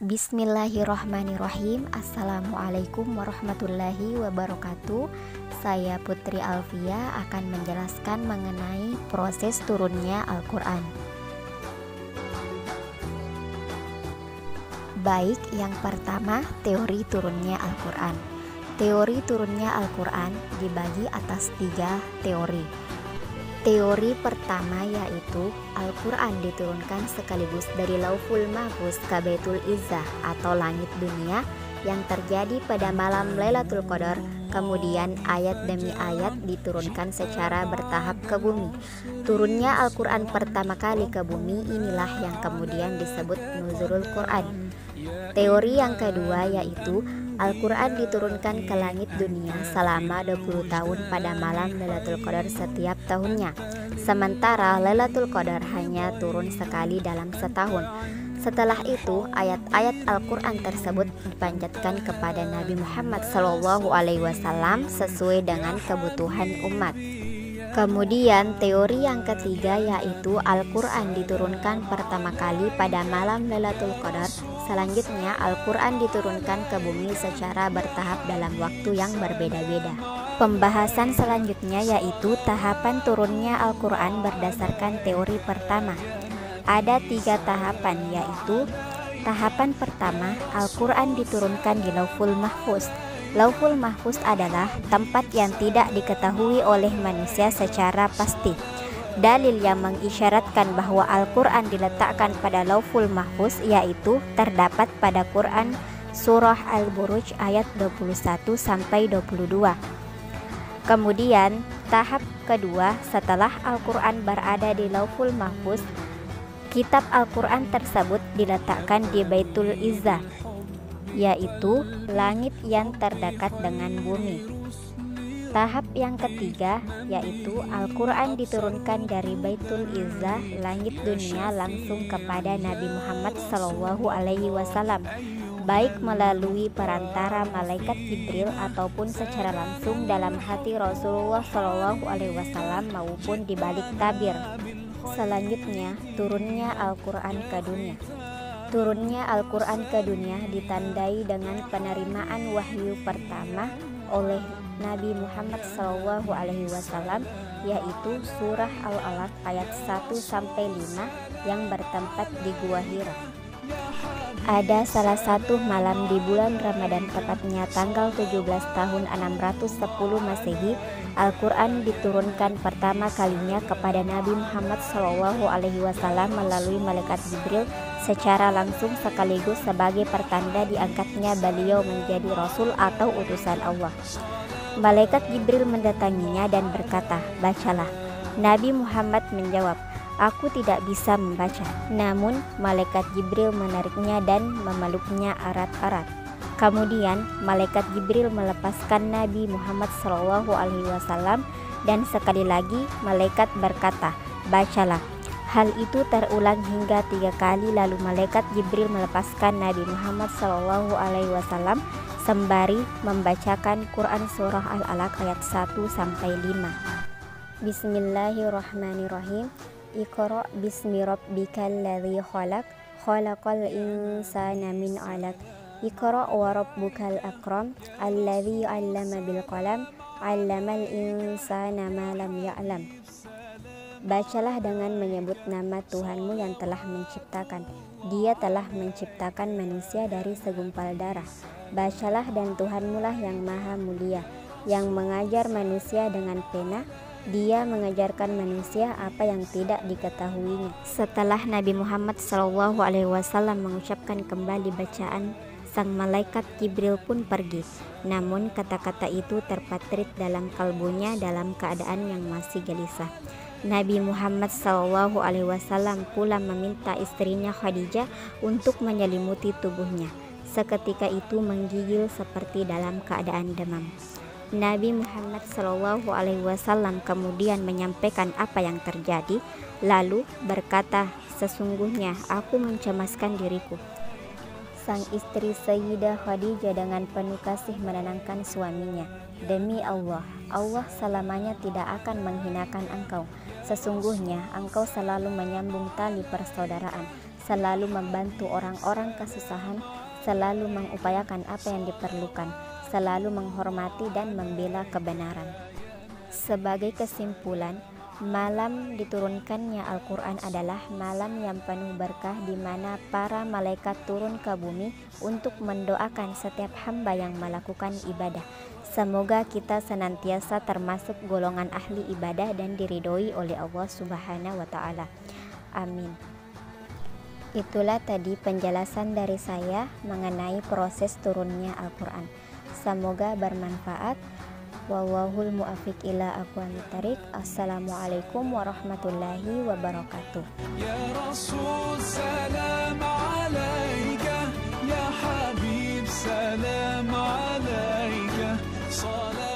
Bismillahirrahmanirrahim. Assalamualaikum warahmatullahi wabarakatuh. Saya Putri Alfia akan menjelaskan mengenai proses turunnya Al-Quran. Baik, yang pertama teori turunnya Al-Quran. Teori turunnya Al-Quran dibagi atas 3 teori. Teori pertama yaitu Al-Quran diturunkan sekaligus dari Lauhul Mahfuz ke Baitul Izzah atau langit dunia yang terjadi pada malam Lailatul Qadar. Kemudian ayat demi ayat diturunkan secara bertahap ke bumi. Turunnya Al-Quran pertama kali ke bumi inilah yang kemudian disebut Nuzulul Quran. Teori yang kedua yaitu Al-Quran diturunkan ke langit dunia selama 20 tahun pada malam Lailatul Qadar setiap tahunnya. Sementara Lailatul Qadar hanya turun sekali dalam setahun. Setelah itu, ayat-ayat Al-Quran tersebut dipanjatkan kepada Nabi Muhammad SAW sesuai dengan kebutuhan umat. Kemudian teori yang ketiga yaitu Al-Quran diturunkan pertama kali pada malam Lailatul Qadar. Selanjutnya Al-Quran diturunkan ke bumi secara bertahap dalam waktu yang berbeda-beda. Pembahasan selanjutnya yaitu tahapan turunnya Al-Quran berdasarkan teori pertama. Ada 3 tahapan yaitu tahapan pertama Al-Quran diturunkan di Lauhul Mahfuz. Lauhul Mahfuz adalah tempat yang tidak diketahui oleh manusia secara pasti. Dalil yang mengisyaratkan bahwa Al-Quran diletakkan pada Lauhul Mahfuz yaitu terdapat pada Quran Surah Al-Buruj ayat 21-22. Kemudian tahap kedua setelah Al-Quran berada di Lauhul Mahfuz, kitab Al-Quran tersebut diletakkan di Baitul Izzah, yaitu langit yang terdekat dengan bumi. Tahap yang ketiga yaitu Al-Quran diturunkan dari Baitul Izzah, langit dunia langsung kepada Nabi Muhammad SAW, baik melalui perantara malaikat Jibril ataupun secara langsung dalam hati Rasulullah SAW maupun di balik tabir. Selanjutnya turunnya Al-Quran ke dunia. Turunnya Al-Quran ke dunia ditandai dengan penerimaan wahyu pertama oleh Nabi Muhammad SAW, yaitu surah Al-Alaq ayat 1-5 yang bertempat di Gua Hira. Ada salah satu malam di bulan Ramadan, tepatnya tanggal 17 tahun 610 Masehi, Al-Quran diturunkan pertama kalinya kepada Nabi Muhammad SAW melalui malaikat Jibril secara langsung sekaligus sebagai pertanda diangkatnya beliau menjadi Rasul atau utusan Allah. Malaikat Jibril mendatanginya dan berkata, "Bacalah." Nabi Muhammad menjawab, "Aku tidak bisa membaca." Namun malaikat Jibril menariknya dan memeluknya erat-erat. Kemudian malaikat Jibril melepaskan Nabi Muhammad SAW dan sekali lagi malaikat berkata, "Bacalah." Hal itu terulang hingga 3 kali, lalu malaikat Jibril melepaskan Nabi Muhammad SAW sembari membacakan Quran Surah Al-Alaq ayat 1-5. Bismillahirrahmanirrahim. Iqra bismi rabbikal ladzi khalaq, khalaqal insana min 'alaq. Iqra wa rabbukal akram, alladzi 'allama bil qalam, 'allamal insana ma lam ya'lam. Bacalah dengan menyebut nama Tuhanmu yang telah menciptakan. Dia telah menciptakan manusia dari segumpal darah. Bacalah, dan Tuhanmu lah yang maha mulia, yang mengajar manusia dengan pena. Dia mengajarkan manusia apa yang tidak diketahuinya. Setelah Nabi Muhammad SAW mengucapkan kembali bacaan, sang malaikat Jibril pun pergi. Namun kata-kata itu terpatrit dalam kalbunya dalam keadaan yang masih gelisah. Nabi Muhammad SAW pula meminta istrinya Khadijah untuk menyelimuti tubuhnya. Seketika itu menggigil seperti dalam keadaan demam. Nabi Muhammad SAW kemudian menyampaikan apa yang terjadi, lalu berkata, "Sesungguhnya aku mencemaskan diriku." Sang istri Sayyidah Khadijah dengan penuh kasih menenangkan suaminya, "Demi Allah, Allah selamanya tidak akan menghinakan engkau. Sesungguhnya engkau selalu menyambung tali persaudaraan. selalu membantu orang-orang kesusahan, selalu mengupayakan apa yang diperlukan, selalu menghormati dan membela kebenaran. Sebagai kesimpulan, malam diturunkannya Al-Quran adalah malam yang penuh berkah di mana para malaikat turun ke bumi untuk mendoakan setiap hamba yang melakukan ibadah. Semoga kita senantiasa termasuk golongan ahli ibadah dan diridhoi oleh Allah Subhanahu wa Ta'ala. Amin. Itulah tadi penjelasan dari saya mengenai proses turunnya Al-Quran. Semoga bermanfaat. Wallahul muwaffiq ila aqwamit thariq. Assalamualaikum warahmatullahi wabarakatuh. Ya Rasul salam alaika, ya Habib salam alaika, salam